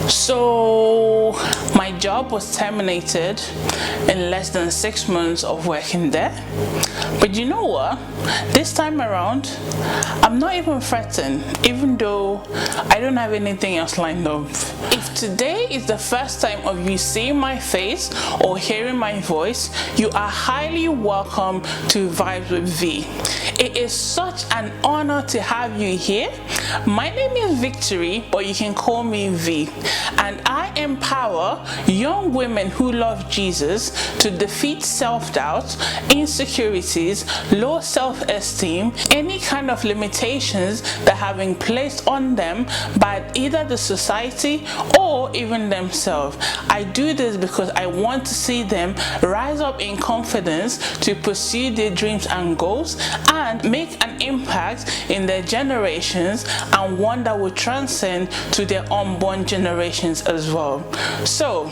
So my job was terminated in less than 6 months of working there. But you know what? This time around, I'm not even threatened, even though I don't have anything else lined up. If today is the first time of you seeing my face or hearing my voice, you are highly welcome to Vibes with V. It is such an honor to have you here. My name is Victory, but you can call me V, and I empower young women who love Jesus to defeat self-doubt, insecurities, low self-esteem, any kind of limitations that have been placed on them by either the society or even themselves. I do this because I want to see them rise up in confidence to pursue their dreams and goals and make an impact in their generations, and one that will transcend to their unborn generations as well. So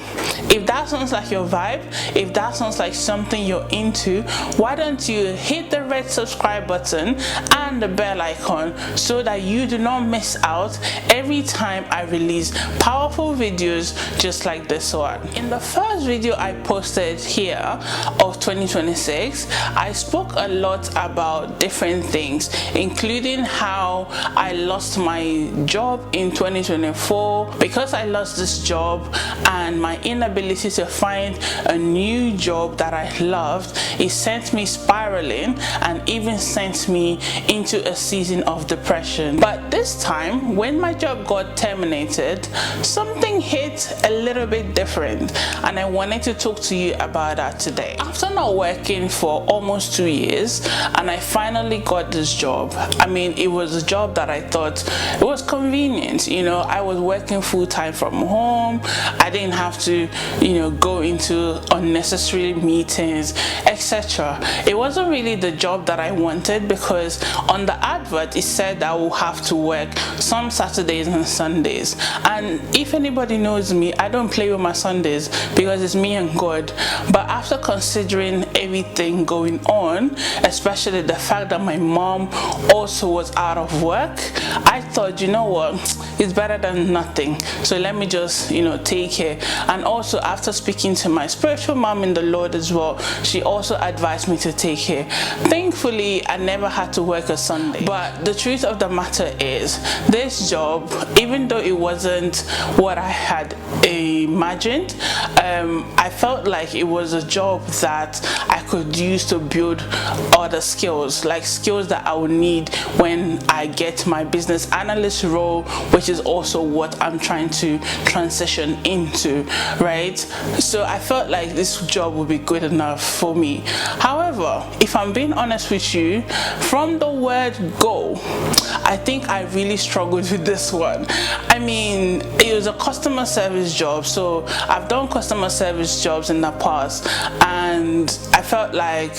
if that sounds like your vibe, if that sounds like something you're into, why don't you hit the red subscribe button and the bell icon so that you do not miss out every time I release powerful videos just like this one. In the first video I posted here of 2026, I spoke a lot about different things, including how I lost my job in 2024. Because I lost this job and my inability to find a new job that I loved, it sent me spiraling and even sent me into a season of depression. But this time, when my job got terminated, something hit a little bit different, and I wanted to talk to you about that today. After not working for almost 2 years, and I finally got this job. I mean, it was a job that I thought it was convenient. You know, I was working full-time from home. I didn't have to, go into unnecessary meetings, etc. It wasn't really the job that I wanted, because on the advert it said I will have to work some Saturdays and Sundays, and if anybody knows me, I don't play with my Sundays because it's me and God. But after considering everything going on, especially the fact that my mom also was out of work, I thought, you know what, it's better than nothing, so let me just take care. And also, after speaking to my spiritual mom in the Lord as well, she also advised me to take care. Thankfully, I never had to work a Sunday. But the truth of the matter is, this job, even though it wasn't what I had imagined, I felt like it was a job that I could use to build other skills, like skills that I would need when I get my business analyst role, which is also what I'm trying to transition into, right? So I felt like this job would be good enough for me. However, if I'm being honest with you, from the word go, I think I really struggled with this one. I mean, it was a customer service job, so I've done customer service jobs in the past, and I felt like,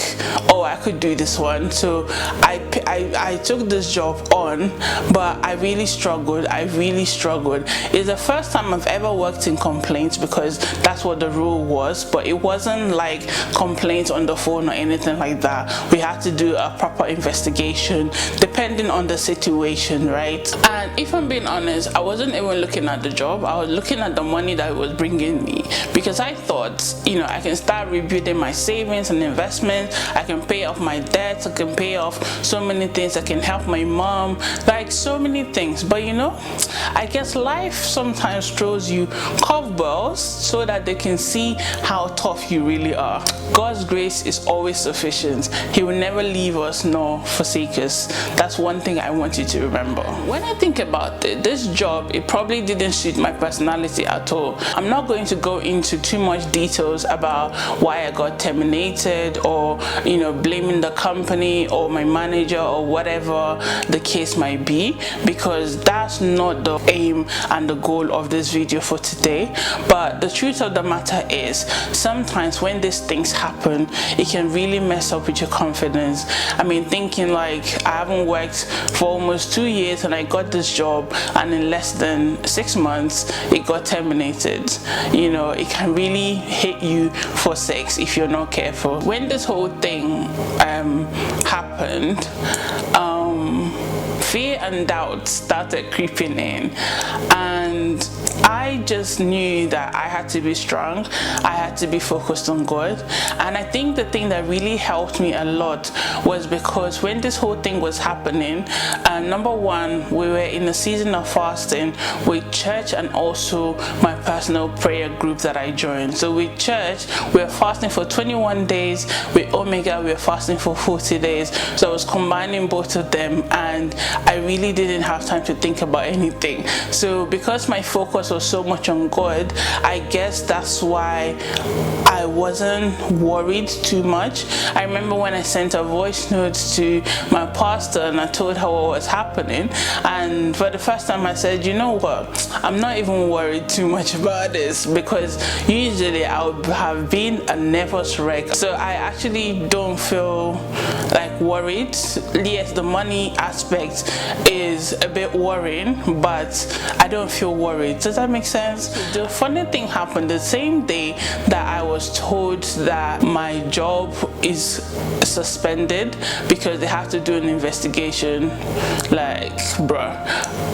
oh, I could do this one. So I took this job on, but I really struggled. It's the first time I've ever worked in complaints, because that's what the rule was, but it wasn't like complaints on the phone or anything like that. We had to do a proper investigation depending on the situation, right? And if I'm being honest, I wasn't even looking at the job. I was looking at the money that it was bringing me, because I thought, I can start rebuilding my savings and investments, I can pay off my debts, I can pay off so many things, I can help my mom, like so many things. But I guess life sometimes throws you curveballs so that they can see how tough you really are. God's grace is always sufficient. He will never leave us nor forsake us. That's one thing I want you to remember. When I think about it, this job, it probably didn't suit my personality at all. I'm not going to go into too much details about why I got terminated, or blaming the company or my manager or whatever the case might be, because that's not the aim and the goal of this video for today. But the truth of the matter is, sometimes when these things happen, it can really mess up with your confidence. I mean, thinking like, I haven't worked for almost 2 years and I got this job, and in less than 6 months it got terminated. It can really hit you for sex if you're not careful. When this whole thing happened, fear and doubt started creeping in, and I just knew that I had to be strong. I had to be focused on God. And I think the thing that really helped me a lot was because when this whole thing was happening, number one, we were in a season of fasting with church and also my personal prayer group that I joined. So with church, we were fasting for 21 days. With Omega, we were fasting for 40 days. So I was combining both of them, and I really didn't have time to think about anything. So because my focus was so much on God, I guess that's why I wasn't worried too much. I remember when I sent a voice note to my pastor and I told her what was happening, and for the first time I said, you know what, I'm not even worried too much about this, because usually I would have been a nervous wreck. So I actually don't feel like worried. Yes, the money aspect is a bit worrying, but I don't feel worried. Does that make sense? The funny thing happened the same day that I was told that my job is suspended because they have to do an investigation. Like, bruh.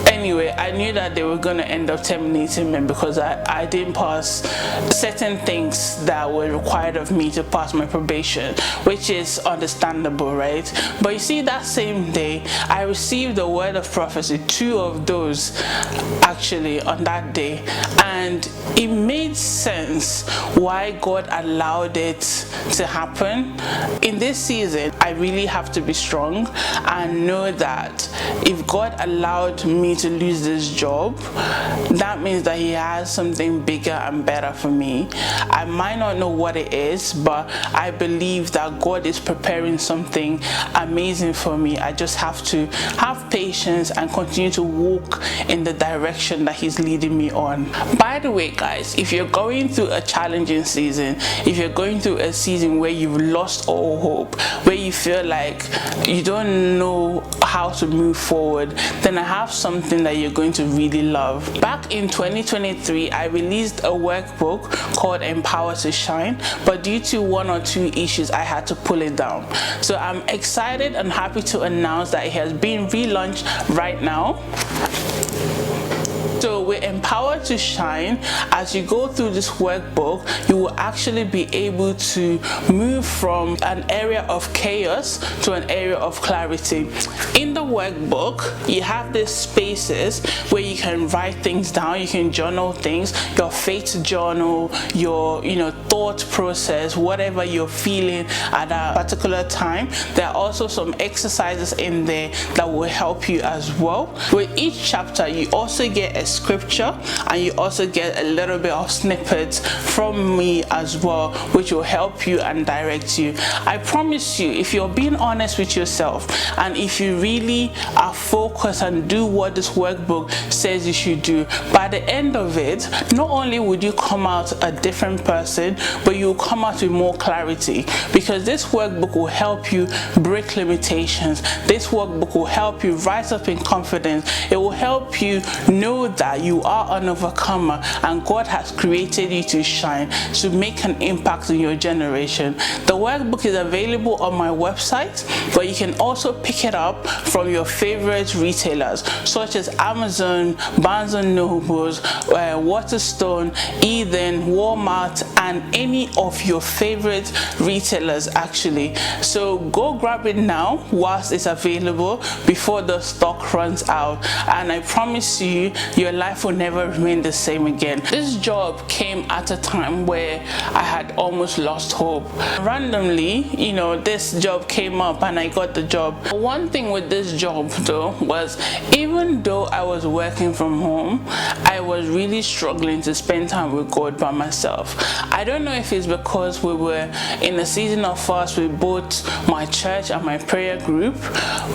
Anyway, I knew that they were gonna end up terminating me because I didn't pass certain things that were required of me to pass my probation, which is understandable, right? But you see, that same day I received a word of prophecy, 2 of those actually on that day, and it made sense why God allowed it to happen. In this season, I really have to be strong and know that if God allowed me to lose this job, that means that He has something bigger and better for me. I might not know what it is, but I believe that God is preparing something amazing for me. I just have to have patience and continue to walk in the direction that He's leading me on. By the way, guys, if you're going through a challenging season, if you're going through a season where you've lost all hope, where you feel like you don't know how to move forward, then I have something that you're going to really love. Back in 2023, I released a workbook called Empower to Shine, but due to 1 or 2 issues, I had to pull it down. So I'm excited and happy to announce that it has been relaunched right now. So with Empower to Shine, as you go through this workbook, you will actually be able to move from an area of chaos to an area of clarity. In the workbook, you have these spaces where you can write things down, you can journal things, your faith journal, your thought process, whatever you're feeling at a particular time. There are also some exercises in there that will help you as well. With each chapter, you also get a scripture, and you also get a little bit of snippets from me as well, which will help you and direct you. I promise you, if you're being honest with yourself, and if you really are focused and do what this workbook says you should do, by the end of it, not only would you come out a different person, but you'll come out with more clarity, because this workbook will help you break limitations. This workbook will help you rise up in confidence. It will help you know that you are an overcomer and God has created you to shine, to make an impact in your generation. The workbook is available on my website, but you can also pick it up from your favorite retailers such as Amazon, Barnes & Nobles, Waterstone, Eden, Walmart, and any of your favorite retailers actually. So go grab it now whilst it's available before the stock runs out, and I promise you, your life will never remain the same again. This job came at a time where I had almost lost hope. Randomly, this job came up and I got the job. One thing with this job though was, even though I was working from home, I was really struggling to spend time with God by myself. I don't know if it's because we were in a season of fast with both my church and my prayer group,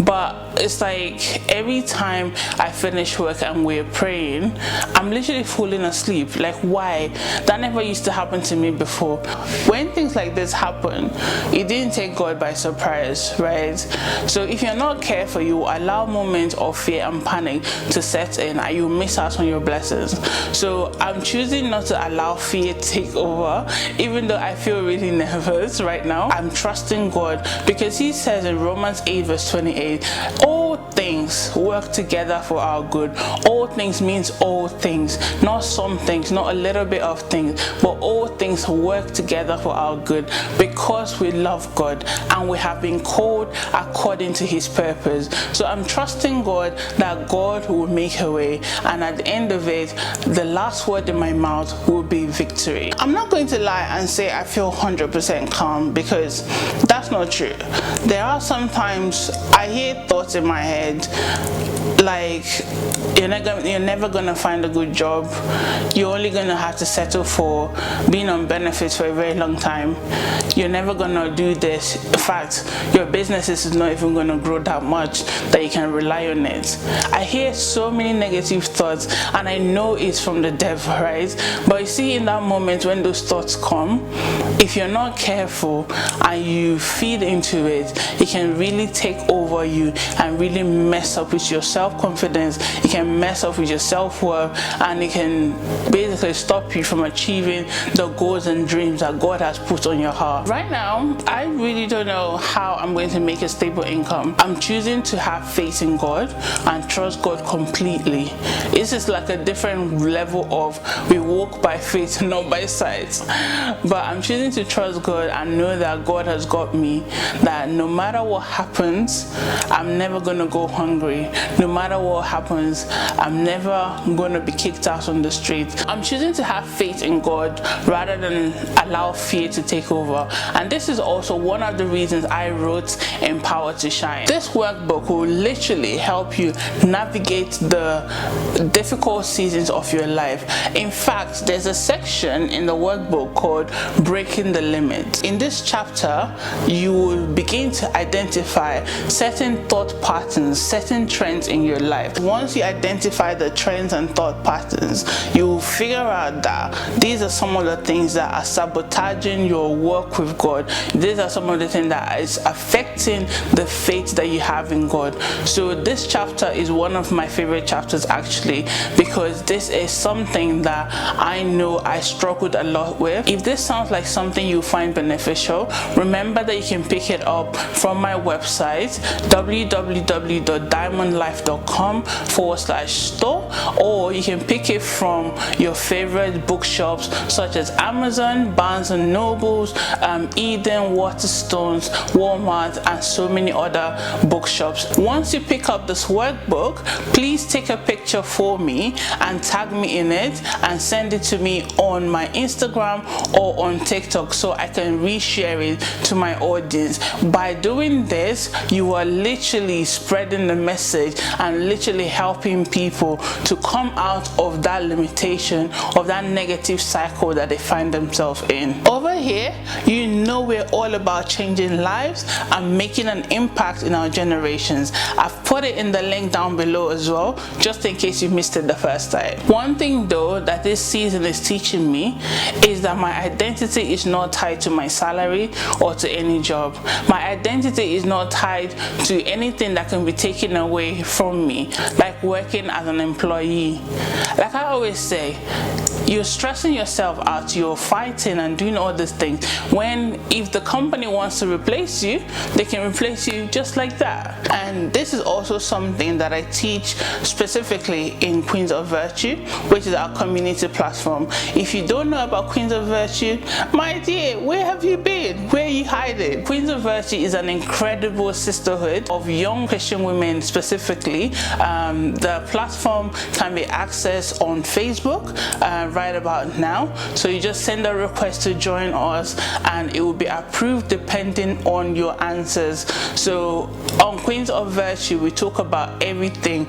but it's like every time I finish work and we're praying, I'm literally falling asleep. Like, why? That never used to happen to me before. When things like this happen, it didn't take God by surprise, right? So if you're not careful, you will allow moments of fear and panic to set in and you miss out on your blessings. So I'm choosing not to allow fear to take over, even though I feel really nervous right now. I'm trusting God because He says in Romans 8 verse 28, all things things work together for our good. All things means all things, not some things, not a little bit of things, but all things work together for our good because we love God and we have been called according to his purpose. So I'm trusting God that God will make a way, and at the end of it, the last word in my mouth will be victory. I'm not going to lie and say I feel 100% calm, because that's not true. There are sometimes I hear thoughts in my head like, you're never gonna find a good job, you're only gonna have to settle for being on benefits for a very long time, you're never gonna do this, in fact your business is not even gonna grow that much that you can rely on it. I hear so many negative thoughts and I know it's from the devil, right? But you see, in that moment when those thoughts come, if you're not careful and you feed into it, it can really take over you and really mess up with your self-confidence. It can mess up with your self-worth, and it can basically stop you from achieving the goals and dreams that God has put on your heart. Right now, I really don't know how I'm going to make a stable income. I'm choosing to have faith in God and trust God completely. This is like a different level of we walk by faith, not by sight. But I'm choosing to trust God and know that God has got me, that no matter what happens, I'm never gonna go hungry. No matter what happens, I'm never gonna be kicked out on the street. I'm choosing to have faith in God rather than allow fear to take over. And this is also one of the reasons I wrote Empowered to Shine. This workbook will literally help you navigate the difficult seasons of your life. In fact, there's a section in the workbook called Breaking the Limit. In this chapter, you will begin to identify certain thought patterns, certain trends in your life. Once you identify the trends and thought patterns, you will figure out that these are some of the things that are sabotaging your work with God. These are some of the things that is affecting the faith that you have in God. So this chapter is one of my favorite chapters, actually, because this is something that I know I struggled a lot with. If this sounds like something you find beneficial, remember that you can pick it up from my website, www.diamondlife.com/store, or you can pick it from your favorite bookshops such as Amazon, Barnes and Nobles, Eden, Waterstones, Walmart, and so many other bookshops. Once you pick up this workbook, please take a picture for me and tag me in it and send it to me on my Instagram or on TikTok so I can reshare it to my audience. By doing this, you are literally spreading the message and literally helping people to come out of that limitation, of that negative cycle that they find themselves in. Over here, you know we're all about changing lives and making an impact in our generations. I've put it in the link down below as well, just in case you missed it the first time. One thing though that this season is teaching me is that my identity is not tied to my salary or to any job. My identity is not tied to anything that can be taken away from me, like working as an employee. Like I always say, you're stressing yourself out, you're fighting and doing all these things, when if the company wants to replace you, they can replace you just like that. And this is also something that I teach specifically in Queens of Virtue, which is our community platform. If you don't know about Queens of Virtue, my dear, where have you been? Where are you hiding? Queens of Virtue is an incredible sisterhood of young Christian women specifically. The platform can be accessed on Facebook right about now. So you just send a request to join us and it will be approved depending on your answers. So on Queens of Virtue, we talk about everything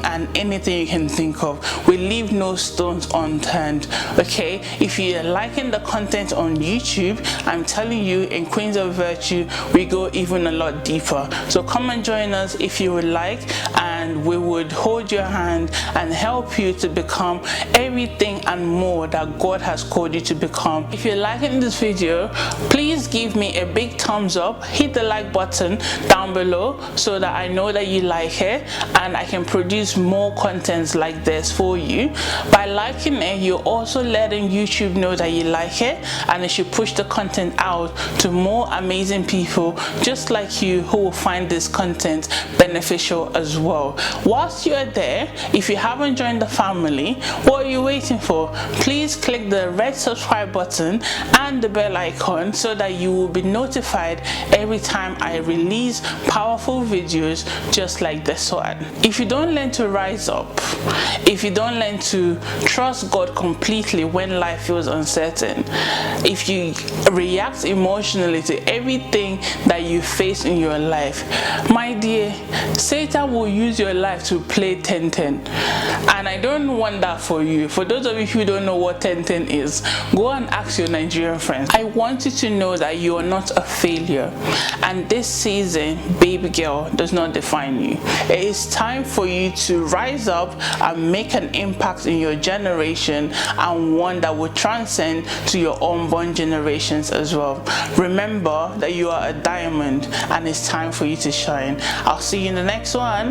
and anything you can think of. We leave no stones unturned. Okay, if you're liking the content on YouTube, I'm telling you, in Queens of Virtue we go even a lot deeper. So come and join us if you would like. And and we would hold your hand and help you to become everything and more that God has called you to become. If you're liking this video, please give me a big thumbs up, hit the like button down below so that I know that you like it and I can produce more contents like this for you. By liking it, you're also letting YouTube know that you like it, and it should push the content out to more amazing people just like you who will find this content beneficial as well. Whilst you're there, if you haven't joined the family, what are you waiting for? Please click the red subscribe button and the bell icon so that you will be notified every time I release powerful videos just like this one. If you don't learn to rise up, if you don't learn to trust God completely when life feels uncertain, if you react emotionally to everything that you face in your life, my dear, Satan will use your life to play 10-10, and I don't want that for you. For those of you who don't know what 10-10 is, go and ask your Nigerian friends. I want you to know that you are not a failure, and this season, baby girl, does not define you. It is time for you to rise up and make an impact in your generation, and one that will transcend to your unborn generations as well. Remember that you are a diamond and it's time for you to shine. I'll see you in the next one.